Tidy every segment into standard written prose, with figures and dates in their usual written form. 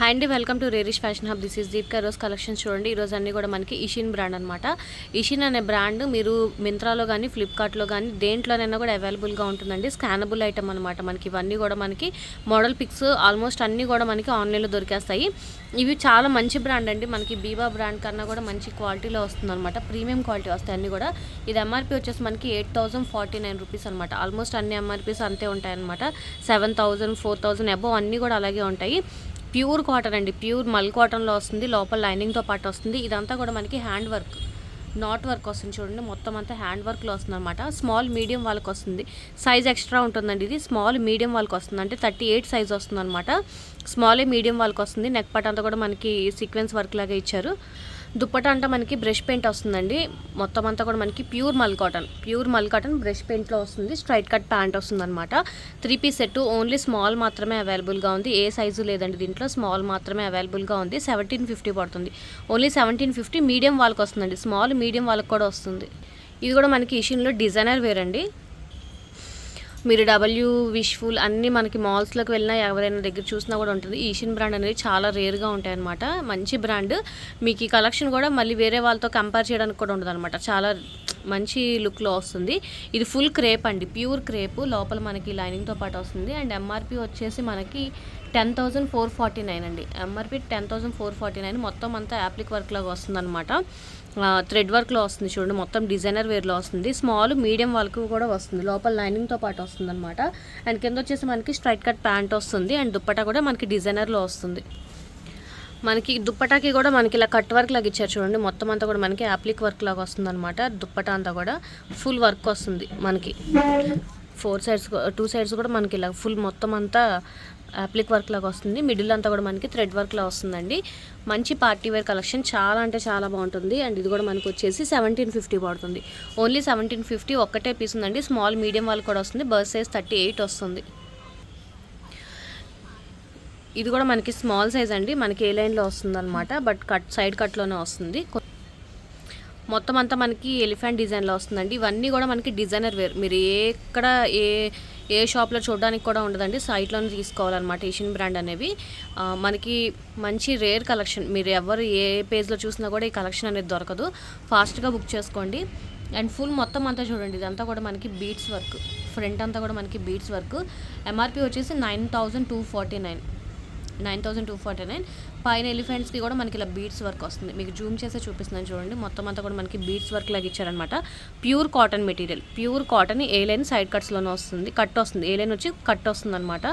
Hi అండి, welcome to రేరిష్ fashion hub. This is Deepika. రోజు కలెక్షన్స్ చూడండి. ఈరోజు అన్నీ కూడా మనకి ఇషిన్ బ్రాండ్ అనమాట. ఇషిన్ అనే బ్రాండ్ మీరు మింత్రాలో కానీ ఫ్లిప్కార్ట్లో కానీ దేంట్లోనైనా కూడా అవైలబుల్గా ఉంటుందండి. స్కానబుల్ ఐటమ్ అనమాట. మనకి ఇవన్నీ కూడా మనకి మోడల్ పిక్స్ ఆల్మోస్ట్ అన్నీ కూడా మనకి ఆన్లైన్లో దొరికేస్తాయి. ఇవి చాలా మంచి బ్రాండ్ అండి. మనకి బీబా బ్రాండ్ కన్నా కూడా మంచి క్వాలిటీలో వస్తుంది అనమాట. ప్రీమియం క్వాలిటీ వస్తాయి అన్నీ కూడా. ఇది ఎంఆర్పీ వచ్చేసి మనకి 8049 రూపీస్ అనమాట. ఆల్మోస్ట్ అన్ని ఎంఆర్పీస్ అంతే ఉంటాయి అనమాట. 7000 4000 అబోవ్ అన్నీ కూడా అలాగే ఉంటాయి. ప్యూర్ కాటన్ అండి, ప్యూర్ మల్ కాటన్లో వస్తుంది. లోపల లైనింగ్తో పాటు వస్తుంది. ఇదంతా కూడా మనకి హ్యాండ్ వర్క్, నాట్ వర్క్ వస్తుంది చూడండి. మొత్తం అంతా హ్యాండ్ వర్క్లో వస్తుంది అనమాట. స్మాల్ మీడియం వాళ్ళకి వస్తుంది. సైజ్ ఎక్స్ట్రా ఉంటుందండి. ఇది స్మాల్ మీడియం వాళ్ళకి వస్తుంది, అంటే 38 సైజ్ వస్తుంది అనమాట. స్మాల్ మీడియం వాళ్ళకి వస్తుంది. నెక్ పార్ట్ అంతా కూడా మనకి సీక్వెన్స్ వర్క్ లాగా ఇచ్చారు. దుప్పట అంటే మనకి బ్రష్ పెయింట్ వస్తుందండి. మొత్తం అంతా కూడా మనకి ప్యూర్ మల్ కాటన్ బ్రష్ పెయింట్లో వస్తుంది. స్ట్రైట్ కట్ ప్యాంట్ వస్తుంది అనమాట. 3 పీస్ సెట్. ఓన్లీ స్మాల్ మాత్రమే అవైలబుల్గా ఉంది. ఏ సైజు లేదండి దీంట్లో, స్మాల్ మాత్రమే అవైలబుల్గా ఉంది. 1750 పడుతుంది. ఓన్లీ 1750. మీడియం వాళ్ళకి వస్తుందండి. స్మాల్ మీడియం వాళ్ళకి కూడా వస్తుంది. ఇది కూడా మనకి ఇషిన్లో డిజైనర్ వేర్ అండి. మీరు డబ్ల్యూ విష్ఫుల్ అన్నీ మనకి మాల్స్లోకి వెళ్ళినా ఎవరైనా దగ్గర చూసినా కూడా ఉంటుంది. ఈషిన్ బ్రాండ్ అనేది చాలా రేర్గా ఉంటాయి అనమాట. మంచి బ్రాండ్. మీకు ఈ కలెక్షన్ కూడా మళ్ళీ వేరే వాళ్ళతో కంపేర్ చేయడానికి కూడా ఉండదు అనమాట. చాలా మంచి లుక్లో వస్తుంది. ఇది ఫుల్ క్రేప్ అండి, ప్యూర్ క్రేప్. లోపల మనకి లైనింగ్తో పాటు వస్తుంది. అండ్ ఎంఆర్పి వచ్చేసి మనకి 10,449 అండి. ఎంఆర్పి 10,449. మొత్తం అంతా యాప్లిక్ వర్క్ లాగా వస్తుంది అనమాట. థ్రెడ్ వర్క్లో వస్తుంది చూడండి. మొత్తం డిజైనర్ వేర్లో వస్తుంది. స్మాల్ మీడియం వాళ్ళకు కూడా వస్తుంది. లోపల లైనింగ్తో పాటు వస్తుంది అనమాట. అండ్ కింద వచ్చేసి మనకి స్ట్రైట్ కట్ ప్యాంట్ వస్తుంది. అండ్ దుప్పటా కూడా మనకి డిజైనర్లో వస్తుంది. మనకి దుప్పటాకి కూడా మనకి ఇలా కట్ వర్క్ లాగా ఇచ్చారు చూడండి. మొత్తం అంతా కూడా మనకి యాప్లిక్ వర్క్ లాగా వస్తుంది అనమాట. దుప్పటా అంతా కూడా ఫుల్ వర్క్ వస్తుంది మనకి. 2 సైడ్స్ కూడా మనకి ఇలా ఫుల్ మొత్తం అంతా యాప్లిక్ వర్క్ లాగా వస్తుంది. మిడిల్ అంతా కూడా మనకి థ్రెడ్ వర్క్ లా వస్తుందండి. మంచి పార్టీ వేర్ కలెక్షన్, చాలా అంటే చాలా బాగుంటుంది. అండ్ ఇది కూడా మనకు వచ్చేసి 1750 పడుతుంది. ఓన్లీ 1750. ఒక్కటే పీస్ ఉందండి. స్మాల్ మీడియం వాళ్ళకి కూడా వస్తుంది. బర్త్ సైజ్ 38 వస్తుంది. ఇది కూడా మనకి స్మాల్ సైజ్ అండి. మనకి ఏ లైన్లో వస్తుంది అనమాట, బట్ సైడ్ కట్లోనే వస్తుంది. మొత్తం అంతా మనకి ఎలిఫెంట్ డిజైన్లో వస్తుందండి. ఇవన్నీ కూడా మనకి డిజైనర్ వేర్. మీరు ఏ షాప్లో చూడడానికి కూడా ఉండదండి, సైట్లోనే తీసుకోవాలన్నమాట. ఇషిన్ బ్రాండ్ అనేవి మనకి మంచి రేర్ కలెక్షన్. మీరు ఎవరు ఏ పేజ్లో చూసినా కూడా ఈ కలెక్షన్ అనేది దొరకదు. ఫాస్ట్గా బుక్ చేసుకోండి. అండ్ ఫుల్ మొత్తం అంతా చూడండి. ఇదంతా కూడా మనకి బీడ్స్ వర్క్. ఫ్రంట్ అంతా కూడా మనకి బీడ్స్ వర్క్. ఎంఆర్పి వచ్చేసి 9,249. పైన ఎలిఫెంట్స్కి కూడా మనకి ఇలా బీడ్స్ వర్క్ వస్తుంది. మీకు జూమ్ చేసే చూపిస్తున్నాను చూడండి. మొత్తం అంతా కూడా మనకి బీడ్స్ వర్క్ లాగా ఇచ్చారనమాట. Pure cotton material. Pure cotton. A line side కట్స్లోనే వస్తుంది, కట్ వస్తుంది. ఏ లైన్ వచ్చి కట్ వస్తుంది అనమాట.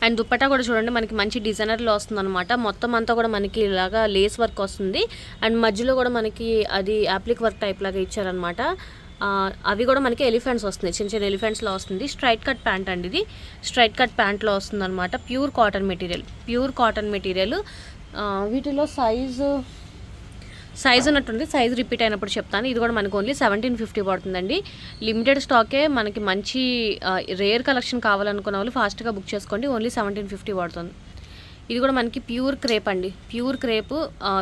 అండ్ దుప్పటా కూడా చూడండి మనకి మంచి డిజైనర్లో వస్తుంది అనమాట. మొత్తం అంతా కూడా మనకి ఇలాగా లేస్ వర్క్ వస్తుంది. అండ్ మధ్యలో కూడా మనకి అది యాప్లిక్ వర్క్ టైప్ లాగా ఇచ్చారనమాట. అవి కూడా మనకి ఎలిఫెంట్స్ వస్తున్నాయి, చిన్న చిన్న ఎలిఫెంట్స్లో వస్తుంది. స్ట్రైట్ కట్ ప్యాంట్ అండి. ఇది స్ట్రైట్ కట్ ప్యాంట్లో వస్తుంది అనమాట. Pure cotton material. వీటిలో సైజు ఉన్నట్టుంది. సైజు రిపీట్ అయినప్పుడు చెప్తాను. ఇది కూడా మనకు ఓన్లీ 1750 పడుతుందండి. లిమిటెడ్ స్టాకే. మనకి మంచి రేర్ కలెక్షన్ కావాలనుకున్న వాళ్ళు ఫాస్ట్గా బుక్ చేసుకోండి. ఓన్లీ 1750 పడుతుంది. ఇది కూడా మనకి ప్యూర్ క్రేప్ అండి. ప్యూర్ క్రేప్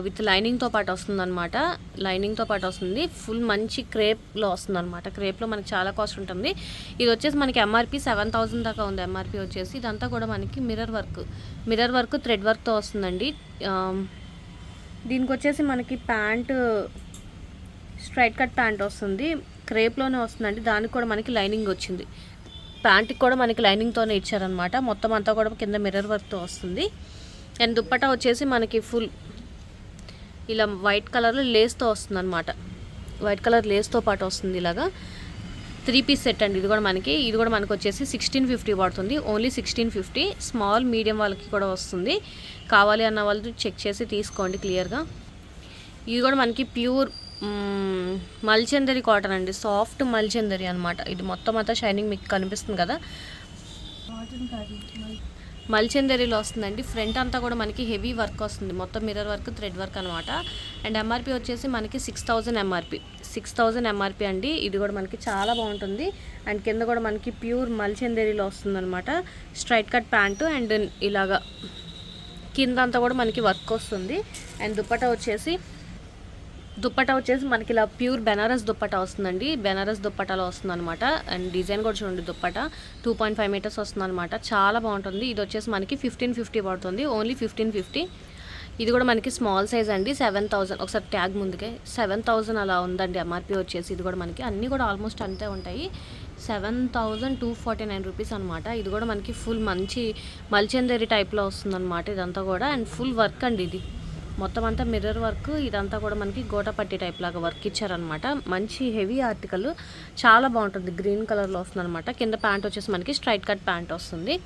విత్ లైనింగ్తో పాటు వస్తుందన్నమాట. ఫుల్ మంచి క్రేప్లో వస్తుందన్నమాట. క్రేప్లో మనకి చాలా కాస్ట్ ఉంటుంది. ఇది వచ్చేసి మనకి ఎంఆర్పి 7000 దాకా ఉంది. ఎంఆర్పి వచ్చేసి ఇదంతా కూడా మనకి మిర్రర్ వర్క్ థ్రెడ్ వర్క్తో వస్తుందండి. దీనికి వచ్చేసి మనకి ప్యాంట్ స్ట్రైట్ కట్ ప్యాంట్ వస్తుంది. క్రేప్లోనే వస్తుందండి. దానికి కూడా మనకి లైనింగ్ వచ్చింది. ప్యాంట్కి కూడా మనకి లైనింగ్తోనే ఇచ్చారనమాట. మొత్తం అంతా కూడా కింద మిర్రర్ వర్క్తో వస్తుంది. అండ్ దుప్పటా వచ్చేసి మనకి ఫుల్ ఇలా వైట్ కలర్లో లేస్తో వస్తుంది అనమాట. వైట్ కలర్ లేస్తో పాటు వస్తుంది. ఇలాగా 3 పీస్ సెట్ అండి. ఇది కూడా మనకి వచ్చేసి 1650 పడుతుంది. ఓన్లీ 1650. స్మాల్ మీడియం వాళ్ళకి కూడా వస్తుంది. కావాలి అన్న వాళ్ళు చెక్ చేసి తీసుకోండి క్లియర్గా. ఇది కూడా మనకి ప్యూర్ మల్చందరి కాటన్ అండి. సాఫ్ట్ మల్చందరి అనమాట. ఇది మొత్తం అంతా షైనింగ్ మీకు కనిపిస్తుంది కదా, మల్చందరిలో వస్తుందండి. ఫ్రంట్ అంతా కూడా మనకి హెవీ వర్క్ వస్తుంది. మొత్తం మిర్రర్ వర్క్ థ్రెడ్ వర్క్ అనమాట. అండ్ ఎంఆర్పి వచ్చేసి మనకి 6,000 ఎంఆర్పి అండి. ఇది కూడా మనకి చాలా బాగుంటుంది. అండ్ కింద కూడా మనకి ప్యూర్ మల్చందరిలో వస్తుంది అనమాట. స్ట్రైట్ కట్ ప్యాంటు అండ్ ఇలాగా కింద అంతా కూడా మనకి వర్క్ వస్తుంది. అండ్ దుప్పటా వచ్చేసి దుప్పటా వచ్చేసి మనకి ఇలా ప్యూర్ బెనారస్ దుప్పటా వస్తుందండి. బెనారస్ దుప్పటాలో వస్తుంది అనమాట. అండ్ డిజైన్ కూడా చూడండి, దుప్పటా 2.5 మీటర్స్ వస్తుంది అనమాట. చాలా బాగుంటుంది. ఇది వచ్చేసి మనకి 1550 పడుతుంది, ఓన్లీ 1550. ఇది కూడా మనకి స్మాల్ సైజ్ అండి, 7000. ఒకసారి ట్యాగ్ ముందుకే 7000 అలా ఉందండి ఎంఆర్పి వచ్చేసి. ఇది కూడా మనకి అన్నీ కూడా ఆల్మోస్ట్ అంతే ఉంటాయి. 7249 రూపీస్ అనమాట. ఇది కూడా మనకి ఫుల్ మంచి మల్చందేరి టైప్లో వస్తుంది అనమాట ఇదంతా కూడా. అండ్ ఫుల్ వర్క్ అండి, ఇది మొత్తం అంతా మిర్రర్ వర్క్. ఇదంతా కూడా మనకి గోటపట్టి టైప్ లాగా వర్క్ ఇచ్చారనమాట. మంచి హెవీ ఆర్టికల్, చాలా బాగుంటుంది. గ్రీన్ కలర్లో వస్తుంది అనమాట. కింద ప్యాంట్ వచ్చేసి మనకి స్ట్రైట్ కట్ ప్యాంట్ వస్తుంది.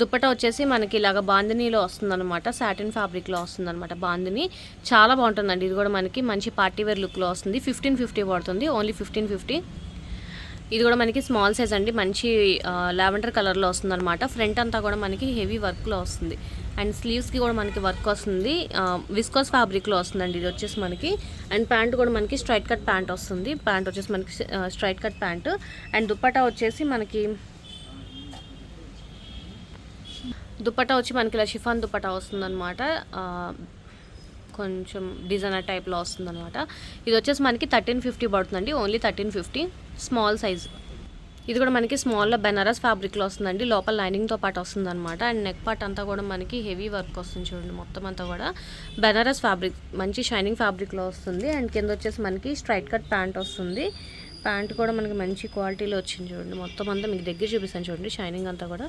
దుప్పటా వచ్చేసి మనకి ఇలాగ బాందినీలో వస్తుందన్నమాట, సాటిన్ ఫ్యాబ్రిక్లో వస్తుందన్నమాట బాందిని. చాలా బాగుంటుందండి. ఇది కూడా మనకి మంచి పార్టీ వేర్ లుక్లో వస్తుంది. 1550 పడుతుంది, ఓన్లీ 1550. ఇది కూడా మనకి స్మాల్ సైజ్ అండి, మంచి లావెండర్ కలర్లో వస్తుందన్నమాట. ఫ్రంట్ అంతా కూడా మనకి హెవీ వర్క్లో వస్తుంది. అండ్ స్లీవ్స్కి కూడా మనకి వర్క్ వస్తుంది, విస్కోస్ ఫ్యాబ్రిక్లో వస్తుందండి ఇది వచ్చేసి మనకి. అండ్ ప్యాంట్ కూడా మనకి స్ట్రైట్ కట్ ప్యాంట్ వస్తుంది. ప్యాంట్ వచ్చేసి మనకి straight cut pant. And dupatta వచ్చేసి మనకి దుప్పటా వచ్చి మనకి ఇలా షిఫాన్ దుప్పటా వస్తుందన్నమాట. కొంచెం డిజైనర్ టైప్లో వస్తుందన్నమాట. ఇది వచ్చేసి మనకి 1350 పడుతుందండి, ఓన్లీ 1350. Small size. ఇది కూడా మనకి స్మాల్లో బెనారస్ ఫ్యాబ్రిక్లో వస్తుందండి. లోపల లైనింగ్తో పాటు వస్తుందన్నమాట. అండ్ నెక్ పార్ట్ అంతా కూడా మనకి హెవీ వర్క్ వస్తుంది చూడండి. మొత్తం అంతా కూడా బెనారస్ ఫ్యాబ్రిక్, మంచి షైనింగ్ ఫ్యాబ్రిక్లో వస్తుంది. అండ్ కింద వచ్చేసి మనకి స్ట్రైట్ కట్ ప్యాంట్ వస్తుంది. ప్యాంట్ కూడా మనకి మంచి క్వాలిటీలో వచ్చింది చూడండి. మొత్తం అంతా మీకు దగ్గర చూపిస్తాను చూడండి, షైనింగ్ అంతా కూడా.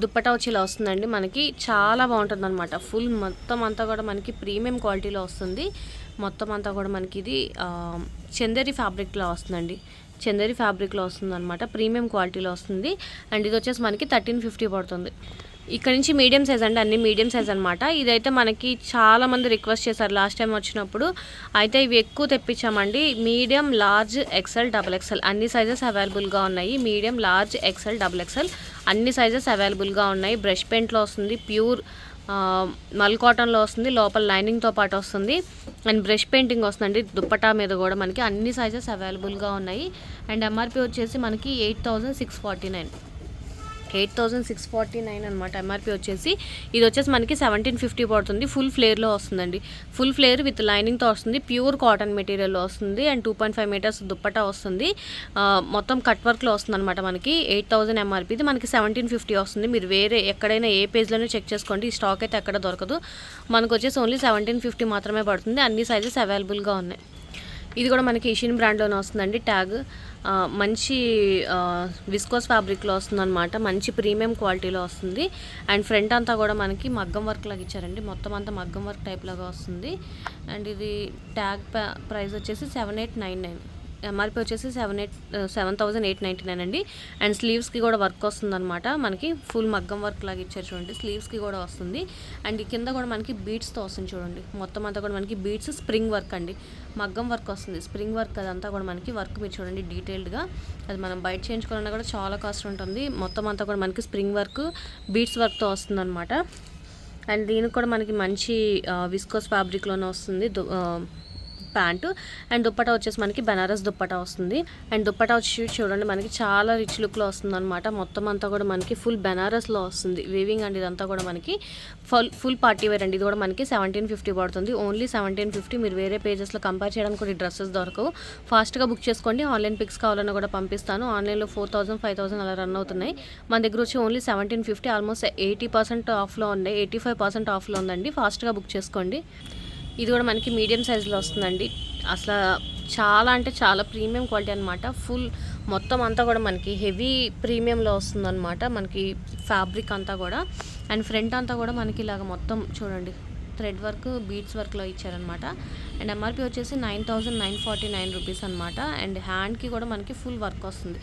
దుప్పటా వచ్చి ఇలా వస్తుందండి మనకి. చాలా బాగుంటుంది అనమాట. ఫుల్ మొత్తం అంతా కూడా మనకి ప్రీమియం క్వాలిటీలో వస్తుంది. మొత్తం అంతా కూడా మనకి ఇది చందేరి ఫ్యాబ్రిక్లో వస్తుందండి. చందేరి ఫ్యాబ్రిక్లో వస్తుంది అనమాట, ప్రీమియం క్వాలిటీలో వస్తుంది. అండ్ ఇది వచ్చేసి మనకి 1350 పడుతుంది. ఇక్కడ నుంచి మీడియం సైజ్ అండి, అన్ని మీడియం సైజ్ అనమాట. ఇదైతే మనకి చాలామంది రిక్వెస్ట్ చేశారు లాస్ట్ టైం వచ్చినప్పుడు. అయితే ఇవి ఎక్కువ తెప్పించామండి. Medium, large, XL, double XL అన్ని సైజెస్ అవైలబుల్గా ఉన్నాయి. Medium, large, XL, double XL అన్ని సైజెస్ అవైలబుల్గా ఉన్నాయి. బ్రష్ పెయింట్లో వస్తుంది, ప్యూర్ మల్ కాటన్లో వస్తుంది. లోపల లైనింగ్తో పాటు వస్తుంది. అండ్ బ్రష్ పెయింటింగ్ వస్తుందండి దుప్పటా మీద కూడా. మనకి అన్ని సైజెస్ అవైలబుల్గా ఉన్నాయి. అండ్ ఎంఆర్పి వచ్చేసి మనకి 8649 అనమాట ఎంఆర్పి వచ్చేసి. ఇది వచ్చేసి మనకి 1750 పడుతుంది. ఫుల్ ఫ్లేర్లో వస్తుందండి. ఫుల్ ఫ్లేర్ విత్ లైనింగ్తో వస్తుంది. ప్యూర్ కాటన్ మెటీరియల్లో వస్తుంది. అండ్ 2.5 మీటర్స్ దుప్పటా వస్తుంది. మొత్తం కట్ వర్క్లో వస్తుంది అనమాట. మనకి 8000 ఎంఆర్పి. ఇది మనకి 1750 వస్తుంది. మీరు వేరే ఎక్కడైనా ఏ పేజ్లోనే చెక్ చేసుకోండి, ఈ స్టాక్ అయితే ఎక్కడ దొరకదు. మనకు వచ్చేసి ఓన్లీ 1750 మాత్రమే పడుతుంది. అన్ని సైజెస్ అవైలబుల్గా ఉన్నాయి. ఇది కూడా మనకి ఇషిన్ బ్రాండ్లోనే వస్తుందండి. ట్యాగ్ మంచి విస్కోస్ ఫ్యాబ్రిక్లో వస్తుందన్నమాట. మంచి ప్రీమియం క్వాలిటీలో వస్తుంది. అండ్ ఫ్రంట్ అంతా కూడా మనకి మగ్గం వర్క్ లాగా ఇచ్చారండి. మొత్తం అంతా మగ్గం వర్క్ టైప్ లాగా వస్తుంది. అండ్ ఇది ట్యాగ్ ప్రైస్ వచ్చేసి 7899. ఎంఆర్పి వచ్చేసి 7899 అండి. అండ్ స్లీవ్స్కి కూడా వర్క్ వస్తుందన్నమాట. మనకి ఫుల్ మగ్గం వర్క్ లాగా ఇచ్చారు చూడండి. స్లీవ్స్కి కూడా వస్తుంది. అండ్ కింద కూడా మనకి బీడ్స్తో వస్తుంది చూడండి. మొత్తం అంతా కూడా మనకి బీడ్స్, స్ప్రింగ్ వర్క్ అండి. మగ్గం వర్క్ వస్తుంది, స్ప్రింగ్ వర్క్. అదంతా కూడా మనకి వర్క్ మీరు చూడండి డీటెయిల్డ్గా. అది మనం బయట చేయించుకోవాలన్నా కూడా చాలా కాస్ట్ ఉంటుంది. మొత్తం అంతా కూడా మనకి స్ప్రింగ్ వర్క్, బీడ్స్ వర్క్తో వస్తుందన్నమాట. అండ్ దీనికి కూడా మనకి మంచి విస్కోస్ ఫ్యాబ్రిక్లోనే వస్తుంది ప్యాంటు. అండ్ దుప్పటా వచ్చేసి మనకి బెనారస్ దుప్పటా వస్తుంది. అండ్ దుప్పటా వచ్చి చూడండి మనకి చాలా రిచ్ లుక్లో వస్తుంది అనమాట. మొత్తం అంతా కూడా మనకి ఫుల్ బెనారస్లో వస్తుంది వీవింగ్ అండి. ఇదంతా కూడా మనకి ఫుల్ పార్టీ వేర్ అండి. ఇది కూడా మనకి 1750 పడుతుంది, ఓన్లీ 1750. మీరు వేరే పేజెస్లో కంపేర్ చేయడానికి కూడా డ్రెస్సెస్ దొరకవు. ఫాస్ట్గా బుక్ చేసుకోండి. ఆన్లైన్ పిక్స్ కావాలన్నా కూడా పంపిస్తాను. ఆన్లైన్లో 4000, 5000 అలా రన్ అవుతున్నాయి. మన దగ్గర వచ్చి ఓన్లీ 1750. ఆల్మోస్ట్ 80% ఆఫ్లో ఉన్నాయి, 85% ఆఫ్లో ఉందండి. ఫాస్ట్గా బుక్ చేసుకోండి. ఇది కూడా మనకి మీడియం సైజులో వస్తుందండి. అసలు చాలా అంటే చాలా ప్రీమియం క్వాలిటీ అనమాట. ఫుల్ మొత్తం అంతా కూడా మనకి హెవీ ప్రీమియంలో వస్తుందన్నమాట మనకి ఫ్యాబ్రిక్ అంతా కూడా. అండ్ ఫ్రంట్ అంతా కూడా మనకి ఇలాగ మొత్తం చూడండి థ్రెడ్ వర్క్, బీడ్స్ వర్క్లో ఇచ్చారనమాట. అండ్ ఎంఆర్పి వచ్చేసి 9949 రూపీస్ అనమాట. అండ్ హ్యాండ్కి కూడా మనకి ఫుల్ వర్క్ వస్తుంది.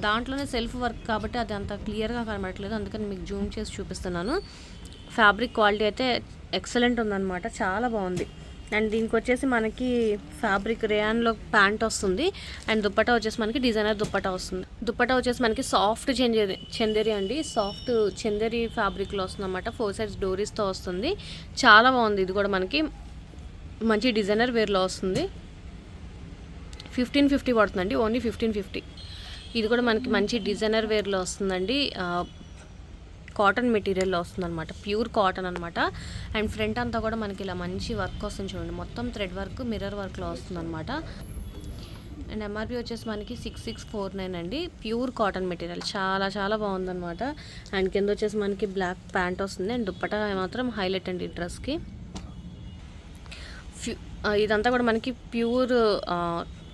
దాంట్లోనే సెల్ఫ్ వర్క్ కాబట్టి అది అంత క్లియర్గా కనబడట్లేదు, అందుకని మీకు జూమ్ చేసి చూపిస్తున్నాను. ఫ్యాబ్రిక్ క్వాలిటీ అయితే ఎక్సలెంట్ ఉందన్నమాట, చాలా బాగుంది. అండ్ దీనికి వచ్చేసి మనకి ఫ్యాబ్రిక్ రేయాన్లో ప్యాంట్ వస్తుంది. అండ్ దుప్పటా వచ్చేసి మనకి డిజైనర్ దుప్పటా వస్తుంది. దుప్పటా వచ్చేసి మనకి సాఫ్ట్ చందేరి అండి. సాఫ్ట్ చందేరి ఫ్యాబ్రిక్లో వస్తుంది అన్నమాట. 4 సైడ్స్ డోరీస్తో వస్తుంది. చాలా బాగుంది. ఇది కూడా మనకి మంచి డిజైనర్ వేర్లో వస్తుంది. 1550 పడుతుందండి, ఓన్లీ 1550. ఇది కూడా మనకి మంచి డిజైనర్ వేర్లో వస్తుందండి. కాటన్ మెటీరియల్లో వస్తుందన్నమాట, ప్యూర్ కాటన్ అనమాట. అండ్ ఫ్రంట్ అంతా కూడా మనకి ఇలా మంచి వర్క్ వస్తుంది చూడండి, మొత్తం థ్రెడ్ వర్క్ మిర్రర్ వర్క్లో వస్తుందన్నమాట. అండ్ ఎంఆర్పి వచ్చేసి మనకి 6649 అండి. ప్యూర్ కాటన్ మెటీరియల్ చాలా చాలా బాగుందన్నమాట. అండ్ కింద వచ్చేసి మనకి బ్లాక్ ప్యాంట్ వస్తుంది. అండ్ దుప్పటా మాత్రం హైలైట్ అండి డ్రెస్కి. ఇదంతా కూడా మనకి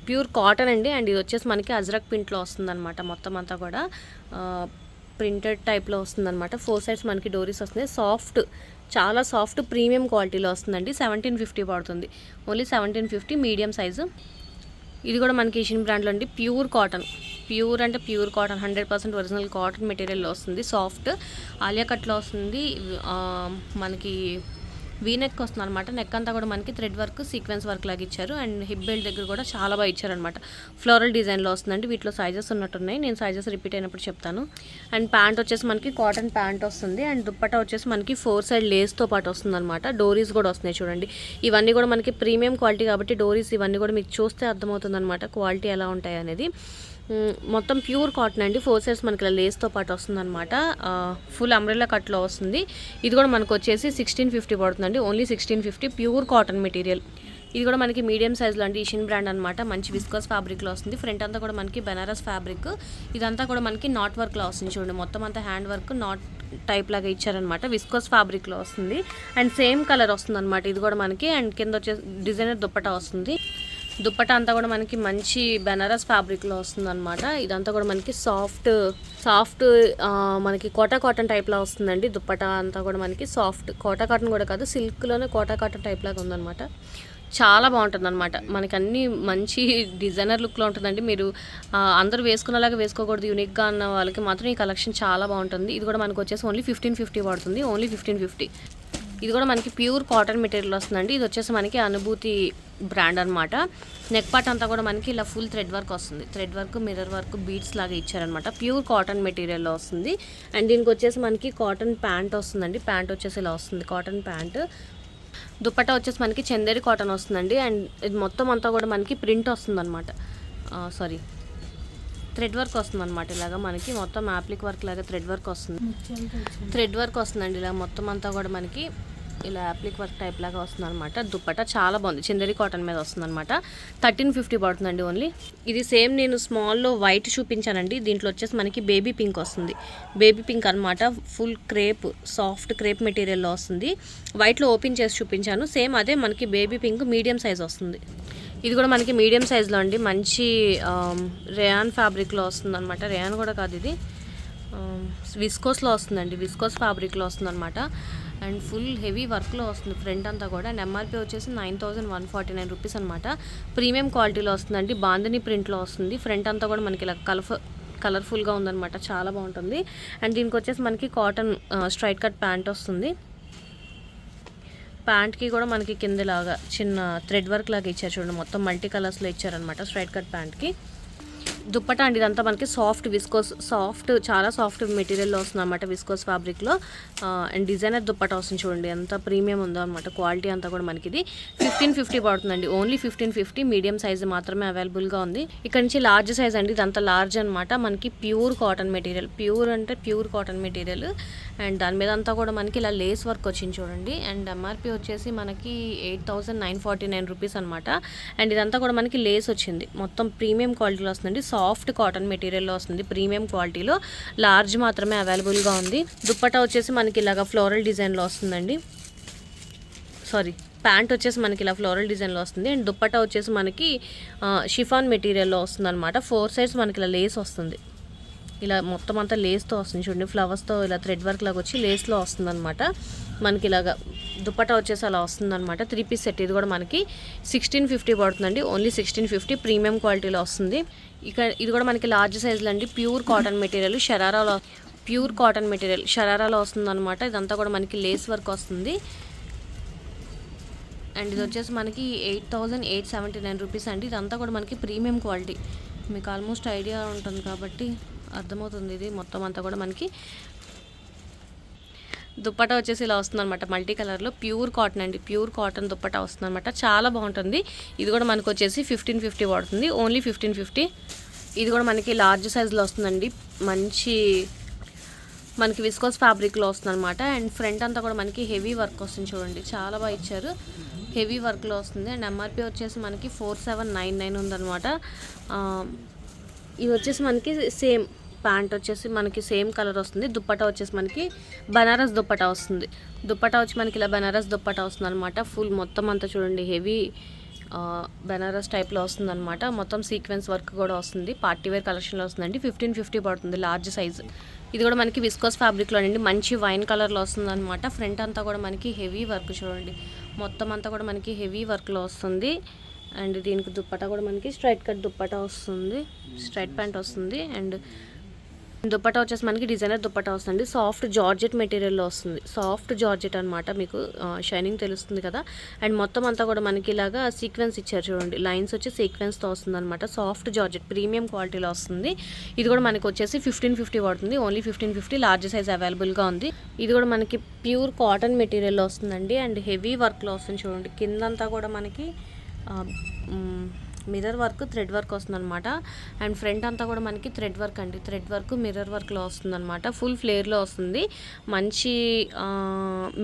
ప్యూర్ కాటన్ అండి. అండ్ ఇది వచ్చేసి మనకి అజ్రక్ ప్రింట్లో వస్తుందన్నమాట. మొత్తం అంతా కూడా ప్రింటెడ్ టైప్లో వస్తుందన్నమాట. 4 సైడ్స్ మనకి డోరీస్ వస్తుంది. సాఫ్ట్, చాలా సాఫ్ట్ ప్రీమియం క్వాలిటీలో వస్తుందండి. 1750 పడుతుంది, ఓన్లీ 1750 మీడియం సైజు. ఇది కూడా మనకి ఇషిన్ బ్రాండ్లో అండి. ప్యూర్ కాటన్, ప్యూర్ అంటే ప్యూర్ కాటన్, 100% ఒరిజినల్ కాటన్ మెటీరియల్లో వస్తుంది. సాఫ్ట్ ఆలియా కట్లో వస్తుంది. మనకి వీనెక్ వస్తుంది అనమాట. నెక్ అంతా కూడా మనకి థ్రెడ్ వర్క్, సీక్వెన్స్ వర్క్ లాగా ఇచ్చారు. అండ్ హిప్ బెల్ట్ దగ్గర కూడా చాలా బాగా ఇచ్చారనమాట. ఫ్లోరల్ డిజైన్లో వస్తుందండి. వీటిలో సైజెస్ ఉన్నట్టున్నాయి, నేను సైజెస్ రిపీట్ అయినప్పుడు చెప్తాను. అండ్ ప్యాంట్ వచ్చేసి మనకి కాటన్ ప్యాంట్ వస్తుంది. అండ్ దుప్పట్టా వచ్చేసి మనకి 4 సైడ్ లేస్తో పాటు వస్తుంది అనమాట. డోరీస్ కూడా వస్తున్నాయి చూడండి. ఇవన్నీ కూడా మనకి ప్రీమియం క్వాలిటీ కాబట్టి డోరీస్ ఇవన్నీ కూడా మీకు చూస్తే అర్థమవుతుంది అనమాట క్వాలిటీ ఎలా ఉంటాయి అనేది. మొత్తం ప్యూర్ కాటన్ అండి. 4 సైడ్స్ మనకి ఇలా లేస్తో పాటు వస్తుందన్నమాట. ఫుల్ అంబ్రెల్లా కట్లో వస్తుంది. ఇది కూడా మనకు వచ్చేసి 1650 పడుతుందండి, ఓన్లీ 1650 ప్యూర్ కాటన్ మెటీరియల్. ఇది కూడా మనకి మీడియం సైజ్లో అండి, ఇషిన్ బ్రాండ్ అనమాట. మంచి విస్కోస్ ఫ్యాబ్రిక్లో వస్తుంది. ఫ్రంట్ అంతా కూడా మనకి బెనారస్ ఫ్యాబ్రిక్. ఇదంతా కూడా మనకి నాట్ వర్క్లో వస్తుంది చూడండి. మొత్తం అంతా హ్యాండ్ వర్క్ నాట్ టైప్ లాగా ఇచ్చారనమాట. విస్కోస్ ఫ్యాబ్రిక్లో వస్తుంది. అండ్ సేమ్ కలర్ వస్తుంది అనమాట ఇది కూడా మనకి. అండ్ కింద వచ్చేసి డిజైనర్ దుప్పటా వస్తుంది. దుప్పటా అంతా కూడా మనకి మంచి బెనారస్ ఫ్యాబ్రిక్లో వస్తుంది అనమాట. ఇదంతా కూడా మనకి సాఫ్ట్ మనకి కోటా కాటన్ టైప్లో వస్తుందండి. దుప్పటా అంతా కూడా మనకి సాఫ్ట్ కోటా కాటన్ కూడా కాదు, సిల్క్లోనే కోటా కాటన్ టైప్ లాగా ఉందన్నమాట. చాలా బాగుంటుంది అనమాట. మనకి అన్ని మంచి డిజైనర్ లుక్లో ఉంటుందండి. మీరు అందరూ వేసుకునేలాగా వేసుకోకూడదు, యూనిక్గా అన్న వాళ్ళకి మాత్రం ఈ కలెక్షన్ చాలా బాగుంటుంది. ఇది కూడా మనకు వచ్చేసి ఓన్లీ 1550 పడుతుంది, ఓన్లీ 1550. ఇది కూడా మనకి ప్యూర్ కాటన్ మెటీరియల్ వస్తుందండి. ఇది వచ్చేసి మనకి అనుభూతి బ్రాండ్ అనమాట. నెక్ పార్ట్ అంతా కూడా మనకి ఇలా ఫుల్ థ్రెడ్ వర్క్ వస్తుంది. Thread work, mirror work, beads లాగా ఇచ్చారనమాట. ప్యూర్ కాటన్ మెటీరియల్లో వస్తుంది. అండ్ దీనికి వచ్చేసి మనకి కాటన్ ప్యాంట్ వస్తుందండి. ప్యాంట్ వచ్చేసి ఇలా వస్తుంది, కాటన్ ప్యాంట్. దుప్పట్టా వచ్చేసి మనకి చందేరి కాటన్ వస్తుందండి. అండ్ ఇది మొత్తం అంతా కూడా మనకి ప్రింట్ వస్తుందన్నమాట. థ్రెడ్ వర్క్ వస్తుంది అనమాట. ఇలాగా మనకి మొత్తం యాప్లిక్ వర్క్ లాగా థ్రెడ్ వర్క్ వస్తుంది. థ్రెడ్ వర్క్ వస్తుందండి. ఇలా మొత్తం అంతా కూడా మనకి ఇలా యాప్లిక్ వర్క్ టైప్ లాగా వస్తుంది అనమాట. దుప్పట్టా చాలా బాగుంది, చందేరి కాటన్ మీద వస్తుంది అనమాట. 1350 పడుతుందండి ఓన్లీ. ఇది సేమ్ నేను స్మాల్లో వైట్ చూపించానండి. దీంట్లో వచ్చేసి మనకి బేబీ పింక్ వస్తుంది. బేబీ పింక్ అనమాట. ఫుల్ క్రేప్, సాఫ్ట్ క్రేప్ మెటీరియల్లో వస్తుంది. వైట్లో ఓపెన్ చేసి చూపించాను. సేమ్ అదే మనకి బేబీ పింక్ మీడియం సైజ్ వస్తుంది. ఇది కూడా మనకి మీడియం సైజులో అండి. మంచి రేయాన్ ఫ్యాబ్రిక్లో వస్తుంది అనమాట. రేయాన్ కూడా కాదు, ఇది విస్కోస్లో వస్తుందండి. విస్కోస్ ఫ్యాబ్రిక్లో వస్తుంది అనమాట. అండ్ ఫుల్ హెవీ వర్క్లో వస్తుంది ఫ్రంట్ అంతా కూడా. అండ్ ఎంఆర్పి వచ్చేసి 9149 రూపీస్ అనమాట. ప్రీమియం క్వాలిటీలో వస్తుందండి. బాందిని ప్రింట్లో వస్తుంది. ఫ్రంట్ అంతా కూడా మనకి ఇలా కలర్ఫుల్గా ఉందన్నమాట. చాలా బాగుంటుంది. అండ్ దీనికి వచ్చేసి మనకి కాటన్ స్ట్రైట్ కట్ ప్యాంట్ వస్తుంది. ప్యాంట్కి కూడా మనకి కిందలాగా చిన్న థ్రెడ్ వర్క్ లాగా ఇచ్చారు చూడండి. మొత్తం మల్టీ కలర్స్లో ఇచ్చారనమాట స్ట్రైట్ కట్ ప్యాంట్కి. దుప్పటా అండి ఇదంతా మనకి సాఫ్ట్ విస్కోస్, చాలా సాఫ్ట్ మెటీరియల్లో వస్తుంది అనమాట. విస్కోస్ ఫ్యాబ్రిక్లో. అండ్ డిజైనర్ దుప్పటా వస్తుంది చూడండి, ఎంత ప్రీమియం ఉందో అనమాట. క్వాలిటీ అంతా కూడా మనకి ఇది 1550 పడుతుందండి, ఓన్లీ 1550. మీడియం సైజ్ మాత్రమే అవైలబుల్గా ఉంది. ఇక్కడ నుంచి లార్జ్ సైజ్ అండి. ఇదంతా లార్జ్ అనమాట. మనకి ప్యూర్ కాటన్ మెటీరియల్, ప్యూర్ అంటే ప్యూర్ కాటన్ మెటీరియల్. అండ్ దాని మీద అంతా కూడా మనకి ఇలా లేస్ వర్క్ వచ్చింది చూడండి. అండ్ ఎంఆర్పి వచ్చేసి మనకి 8949 రూపీస్ అనమాట. అండ్ ఇదంతా కూడా మనకి లేస్ వచ్చింది. మొత్తం ప్రీమియం క్వాలిటీలో వస్తుందండి. సాఫ్ట్ కాటన్ మెటీరియల్లో వస్తుంది, ప్రీమియం క్వాలిటీలో. లార్జ్ మాత్రమే అవైలబుల్గా ఉంది. దుప్పటా వచ్చేసి మనకి ఇలాగ ఫ్లోరల్ డిజైన్లో వస్తుందండి. ప్యాంట్ వచ్చేసి మనకి ఇలా ఫ్లోరల్ డిజైన్లో వస్తుంది. అండ్ దుప్పటా వచ్చేసి మనకి షిఫాన్ మెటీరియల్లో వస్తుంది అనమాట. 4 సైడ్స్ మనకి ఇలా లేస్ వస్తుంది. ఇలా మొత్తం అంతా లేస్తో వస్తుంది చూడండి. ఫ్లవర్స్తో ఇలా థ్రెడ్ వర్క్ లాగా వచ్చి లేస్లో వస్తుంది అనమాట. మనకి ఇలాగా దుప్పటా వచ్చేసి అలా వస్తుంది అనమాట. 3 పీస్ సెట్. ఇది కూడా మనకి 1650 పడుతుందండి, ఓన్లీ 1650. ప్రీమియం క్వాలిటీలో వస్తుంది. ఇది కూడా మనకి లార్జ్ సైజులో అండి. ప్యూర్ కాటన్ మెటీరియల్, షరారాలో వస్తుంది అనమాట. ఇదంతా కూడా మనకి లేస్ వర్క్ వస్తుంది. అండ్ ఇది వచ్చేసి మనకి 8879 రూపీస్ అండి. ఇదంతా కూడా మనకి ప్రీమియం క్వాలిటీ. మీకు ఆల్మోస్ట్ ఐడియా ఉంటుంది కాబట్టి అర్థమవుతుంది. ఇది మొత్తం అంతా కూడా మనకి దుప్పటా వచ్చేసి ఇలా వస్తుంది అనమాట. మల్టీ కలర్లో ప్యూర్ కాటన్ అండి. ప్యూర్ కాటన్ దుప్పటా వస్తుంది అనమాట. చాలా బాగుంటుంది. ఇది కూడా మనకు వచ్చేసి 1550 పడుతుంది, ఓన్లీ 1550. ఇది కూడా మనకి లార్జ్ సైజులో వస్తుందండి. మంచి మనకి విస్కోస్ ఫ్యాబ్రిక్లో వస్తుంది అనమాట. అండ్ ఫ్రంట్ అంతా కూడా మనకి హెవీ వర్క్ వస్తుంది చూడండి, చాలా బాగా ఇచ్చారు, హెవీ వర్క్లో వస్తుంది. అండ్ ఎంఆర్పి వచ్చేసి మనకి 4799 ఉందన్నమాట. ఇది వచ్చేసి మనకి సేమ్ ప్యాంట్ వచ్చేసి మనకి సేమ్ కలర్ వస్తుంది. దుప్పటా వచ్చేసి మనకి బనారస్ దుప్పటా వస్తుంది. దుప్పటా వచ్చి మనకి ఇలా బనారస్ దుప్పటా వస్తుంది అనమాట. ఫుల్ మొత్తం అంతా చూడండి హెవీ బనారస్ టైప్లో వస్తుంది అనమాట. మొత్తం సీక్వెన్స్ వర్క్ కూడా వస్తుంది. పార్టీ వేర్ కలెక్షన్లో వస్తుందండి. 1550 పడుతుంది లార్జ్ సైజ్. ఇది కూడా మనకి విస్కోస్ ఫ్యాబ్రిక్లో అండి, మంచి వైన్ కలర్లో వస్తుంది అనమాట. ఫ్రంట్ అంతా కూడా మనకి హెవీ వర్క్ చూడండి, మొత్తం అంతా కూడా మనకి హెవీ వర్క్లో వస్తుంది. అండ్ దీనికి దుప్పటా కూడా మనకి స్ట్రైట్ కట్ దుప్పటా వస్తుంది, స్ట్రైట్ ప్యాంట్ వస్తుంది. అండ్ దుప్పటా వచ్చేసి మనకి డిజైనర్ దుప్పటా వస్తుంది. సాఫ్ట్ జార్జెట్ మెటీరియల్లో వస్తుంది, సాఫ్ట్ జార్జెట్ అనమాట. మీకు షైనింగ్ తెలుస్తుంది కదా. అండ్ మొత్తం అంతా కూడా మనకి ఇలాగా సీక్వెన్స్ ఇచ్చారు చూడండి, లైన్స్ వచ్చి సీక్వెన్స్తో వస్తుంది అనమాట. సాఫ్ట్ జార్జెట్ ప్రీమియం క్వాలిటీలో వస్తుంది. ఇది కూడా మనకి వచ్చేసి 1550 పడుతుంది, ఓన్లీ 1550. లార్జ్ సైజ్ అవైలబుల్గా ఉంది. ఇది కూడా మనకి ప్యూర్ కాటన్ మెటీరియల్లో వస్తుందండి. అండ్ హెవీ వర్క్లో వస్తుంది చూడండి. కిందంతా కూడా మనకి మిర్రర్ వర్క్, థ్రెడ్ వర్క్ వస్తుంది అనమాట. అండ్ ఫ్రంట్ అంతా కూడా మనకి థ్రెడ్ వర్క్ అండి, థ్రెడ్ వర్క్ మిర్రర్ వర్క్లో వస్తుంది అనమాట. ఫుల్ ఫ్లేర్లో వస్తుంది, మంచి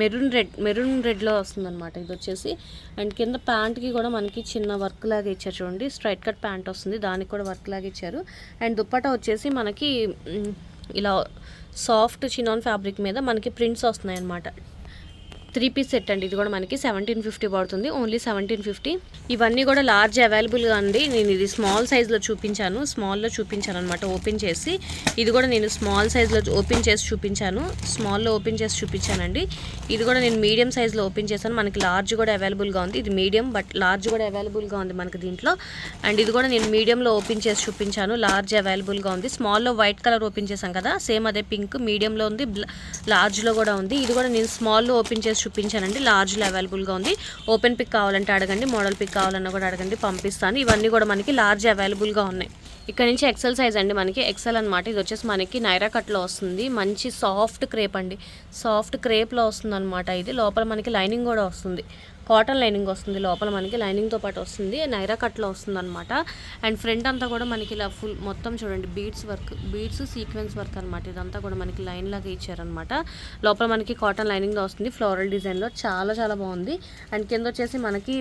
మెరూన్ రెడ్లో వస్తుంది అనమాట ఇది వచ్చేసి. అండ్ కింద ప్యాంట్కి కూడా మనకి చిన్న వర్క్ లాగా ఇచ్చారు చూడండి, స్ట్రైట్ కట్ ప్యాంట్ వస్తుంది, దానికి కూడా వర్క్ లాగా ఇచ్చారు. అండ్ దుప్పటా వచ్చేసి మనకి ఇలా సాఫ్ట్ చినాన్ ఫ్యాబ్రిక్ మీద మనకి ప్రింట్స్ వస్తున్నాయి అనమాట. 3 పీస్ సెట్ అండి. ఇది కూడా మనకి 1750 పడుతుంది, ఓన్లీ 1750. ఇవన్నీ కూడా లార్జ్ అవైలబుల్గా ఉంది. నేను ఇది స్మాల్ సైజ్లో చూపించాను, స్మాల్లో చూపించాను అనమాట ఓపెన్ చేసి. ఇది కూడా నేను స్మాల్ సైజ్లో ఓపెన్ చేసి చూపించాను, స్మాల్లో ఓపెన్ చేసి చూపించానండి. ఇది కూడా నేను మీడియం సైజ్లో ఓపెన్ చేశాను. మనకి లార్జ్ కూడా అవైలబుల్గా ఉంది. ఇది మీడియం, బట్ లార్జ్ కూడా అవైలబుల్గా ఉంది మనకి దీంట్లో. అండ్ ఇది కూడా నేను మీడియంలో ఓపెన్ చేసి చూపించాను, లార్జ్ అవైలబుల్గా ఉంది. స్మాల్లో వైట్ కలర్ ఓపెన్ చేశాను కదా, సేమ్ అదే పింక్ మీడియంలో ఉంది, లార్జ్లో కూడా ఉంది. ఇది కూడా నేను స్మాల్లో ఓపెన్ చేసి చూపించానండి, లార్జ్లో అవైలబుల్గా ఉంది. ఓపెన్ పిక్ కావాలంటే అడగండి, మోడల్ పిక్ కావాలన్నా కూడా అడగండి, పంపిస్తాను. ఇవన్నీ కూడా మనకి లార్జ్ అవైలబుల్గా ఉన్నాయి. ఇక్కడ నుంచి ఎక్సెల్ సైజ్ అండి, మనకి ఎక్సెల్ అనమాట. ఇది వచ్చేసి మనకి నైరా కట్లో వస్తుంది, మంచి సాఫ్ట్ క్రేప్ అండి, సాఫ్ట్ క్రేప్లో వస్తుంది అనమాట. ఇది లోపల మనకి లైనింగ్ కూడా వస్తుంది, కాటన్ లైనింగ్ వస్తుంది, లోపల మనకి లైనింగ్తో పాటు వస్తుంది, నైరా కట్లో వస్తుంది అనమాట. అండ్ ఫ్రంట్ అంతా కూడా మనకి ఇలా ఫుల్ మొత్తం చూడండి beads work, beads sequence work అనమాట. ఇదంతా కూడా మనకి లైన్ లాగా ఇచ్చారనమాట. లోపల మనకి కాటన్ లైనింగ్లో వస్తుంది, ఫ్లోరల్ డిజైన్లో, చాలా చాలా బాగుంది. అండ్ కింద వచ్చేసి మనకి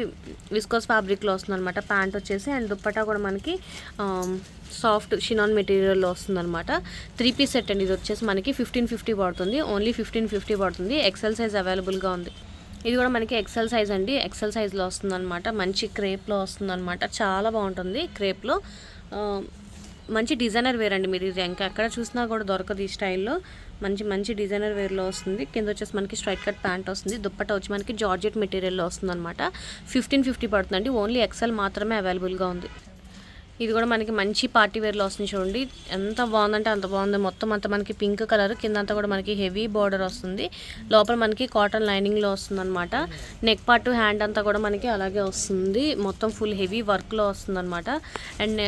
విస్కోస్ ఫ్యాబ్రిక్లో వస్తుంది అనమాట ప్యాంట్ వచ్చేసి. అండ్ దుప్పటా కూడా మనకి సాఫ్ట్ షినాన్ మెటీరియల్లో వస్తుంది అనమాట. 3 పీస్ సెట్ అండి. ఇది వచ్చేసి మనకి 1550 పడుతుంది, ఓన్లీ 1550 పడుతుంది. ఎక్సెల్ సైజ్ అవైలబుల్గా ఉంది. ఇది కూడా మనకి ఎక్సెల్ సైజ్ అండి, ఎక్సెల్ సైజ్లో వస్తుంది అనమాట. మంచి క్రేప్లో వస్తుంది అనమాట, చాలా బాగుంటుంది క్రేప్లో. మంచి డిజైనర్ వేర్ అండి. మీరు ఇది ఇంకా ఎక్కడ చూసినా కూడా దొరకదు ఈ స్టైల్లో. మంచి మంచి డిజైనర్ వేర్లో వస్తుంది. కింద వచ్చేసి మనకి స్ట్రైట్ కట్ ప్యాంట్ వస్తుంది. దుప్పట్టా వచ్చి మనకి జార్జెట్ మెటీరియల్లో వస్తుంది అనమాట. 1550 పడుతుందండి, ఓన్లీ ఎక్సెల్ మాత్రమే అవైలబుల్గా ఉంది. ఇది కూడా మనకి మంచి పార్టీ వేర్లో వస్తుంది చూడండి, ఎంత బాగుందంటే అంత బాగుంది. మొత్తం అంతా మనకి పింక్ కలర్, కింద అంతా కూడా మనకి హెవీ బార్డర్ వస్తుంది, లోపల మనకి కాటన్ లైనింగ్లో వస్తుంది అనమాట. నెక్ పార్ట్ హ్యాండ్ అంతా కూడా మనకి అలాగే వస్తుంది, మొత్తం ఫుల్ హెవీ వర్క్లో వస్తుంది అనమాట. అండ్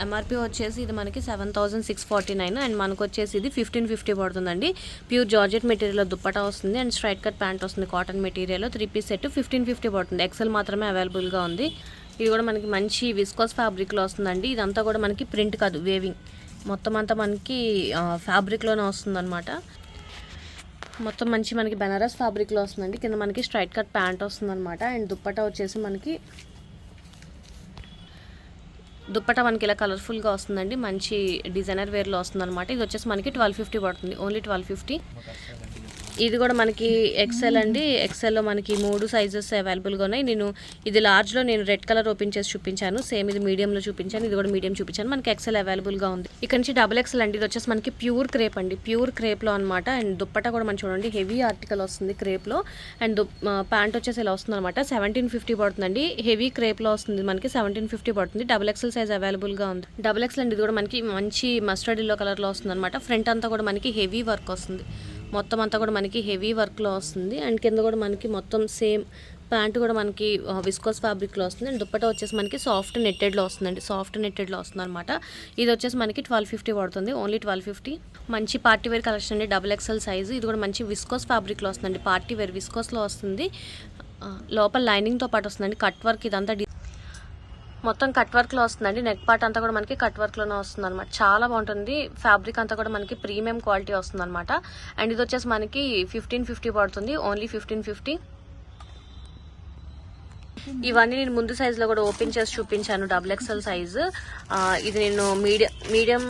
ఎంఆర్పి వచ్చేసి ఇది మనకి 7649 అండ్ మనకు వచ్చేసి ఇది 1550 పడుతుందండి. ప్యూర్ జార్జెట్ మెటీరియల్లో దుప్పటా వస్తుంది అండ్ స్ట్రైట్ కట్ ప్యాంట్ వస్తుంది కాటన్ మెటీరియల్లో. 3 పీస్ సెట్ 1550 పడుతుంది, ఎక్సెల్ మాత్రమే అవైలబుల్గా ఉంది. ఇది కూడా మనకి మంచి విస్కోస్ ఫ్యాబ్రిక్లో వస్తుందండి. ఇదంతా కూడా మనకి ప్రింట్ కాదు, వేవింగ్, మొత్తం అంతా మనకి ఫ్యాబ్రిక్లోనే వస్తుందన్నమాట. మొత్తం మంచి మనకి బనారస్ ఫ్యాబ్రిక్లో వస్తుందండి. కింద మనకి స్ట్రైట్ కట్ ప్యాంట్ వస్తుందన్నమాట. అండ్ దుప్పటా వచ్చేసి మనకి దుప్పటా మనకి ఇలా కలర్ఫుల్గా వస్తుందండి, మంచి డిజైనర్ వేర్లో వస్తుందన్నమాట. ఇది వచ్చేసి మనకి 1250 పడుతుంది, ఓన్లీ 1250. ఇది కూడా మనకి ఎక్సెల్ అండి. ఎక్సెల్లో మనకి 3 సైజెస్ అవైలబుల్గా ఉన్నాయి. నేను ఇది లార్జ్లో నేను రెడ్ కలర్ ఓపెన్ చేసి చూపించాను, సేమ్ ఇది మీడియంలో చూపించాను, ఇది కూడా మీడియం చూపించాను. మనకి ఎక్సెల్ అవైలబుల్గా ఉంది. ఇక్కడ నుంచి డబుల్ ఎక్సెల్ అండి. ఇది వచ్చేసి మనకి ప్యూర్ క్రేప్ అండి, ప్యూర్ క్రేప్లో అనమాట. అండ్ దుప్పటా కూడా మనం చూడండి హెవీ ఆర్టికల్ వస్తుంది క్రేప్లో. అండ్ ప్యాంట్ వచ్చేసి ఇలా వస్తుంది అనమాట. 1750 పడుతుందండి, హెవీ క్రేప్లో వస్తుంది మనకి, 1750 పడుతుంది. డబుల్ ఎక్సెల్ సైజ్ అవైలబుల్గా ఉంది. డబుల్ ఎక్సెల్ అండి. ఇది కూడా మనకి మంచి మస్టర్డ్ ఎల్లో కలర్లో వస్తుంది అనమాట. ఫ్రంట్ అంతా కూడా మనకి హెవీ వర్క్ వస్తుంది, మొత్తం అంతా కూడా మనకి హెవీ వర్క్లో వస్తుంది. అండ్ కింద కూడా మనకి మొత్తం సేమ్ ప్యాంట్ కూడా మనకి విస్కోస్ ఫ్యాబ్రిక్లో వస్తుంది. అండ్ దుప్పటా వచ్చేసి మనకి సాఫ్ట్ నెట్టెడ్లో వస్తుందండి, సాఫ్ట్ నెట్టెడ్లో వస్తుంది అనమాట. ఇది వచ్చేసి మనకి 1250 పడుతుంది, ఓన్లీ 1250. మంచి పార్టీ వేర్ కలెక్షన్ అండి, డబుల్ ఎక్సెల్ సైజు. ఇది కూడా మంచి విస్కోస్ ఫ్యాబ్రిక్లో వస్తుందండి, పార్టీ వేర్ విస్కోస్లో వస్తుంది. లోపల లైనింగ్తో పాటు వస్తుందండి, కట్ వర్క్ ఇదంతా మొత్తం కట్ వర్క్ లో వస్తుందండి. నెక్ పార్ట్ అంతా కూడా మనకి కట్ వర్క్ లోనే వస్తుంది అనమాట. చాలా బాగుంటుంది. ఫ్యాబ్రిక్ అంతా కూడా మనకి ప్రీమియం క్వాలిటీ వస్తుంది అనమాట. అండ్ ఇది వచ్చేసి మనకి 1550 పడుతుంది, ఓన్లీ 1550. ఇవన్నీ నేను ముందు సైజ్ లో కూడా ఓపెన్ చేసి చూపించాను, XXL సైజు. ఇది నేను మీడియం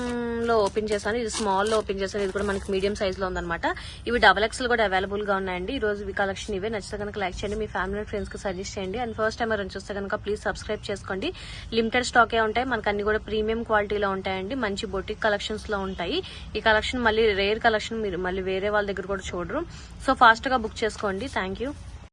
లో ఓపెన్ చేశాను, ఇది స్మాల్ లో ఓపెన్ చేశాను. ఇది కూడా మనకి మీడియం సైజ్ లో ఉందన్నమాట. ఇవి XXL కూడా అవైలబుల్ గా ఉన్నాయండి. ఈ రోజు కలెక్షన్ ఇవే. నచ్చితే కనుక లైక్ చేయండి, మీ ఫ్యామిలీ ఫ్రెండ్స్ కి సజెస్ట్ చేయండి. అండ్ ఫస్ట్ టైం ఎవరైనా చూస్తే కనుక ప్లీజ్ సబ్స్క్రైబ్ చేసుకోండి. లిమిటెడ్ స్టాకే ఉంటాయి మనకు, అన్ని కూడా ప్రీమియం క్వాలిటీలో ఉంటాయండి. మంచి బొటిక్ కలెక్షన్స్ లో ఉంటాయి. ఈ కలెక్షన్ మళ్ళీ రేర్ కలెక్షన్, మీరు మళ్ళీ వేరే వాళ్ళ దగ్గర కూడా చూడరు. సో ఫాస్ట్ గా బుక్ చేసుకోండి. Thank you.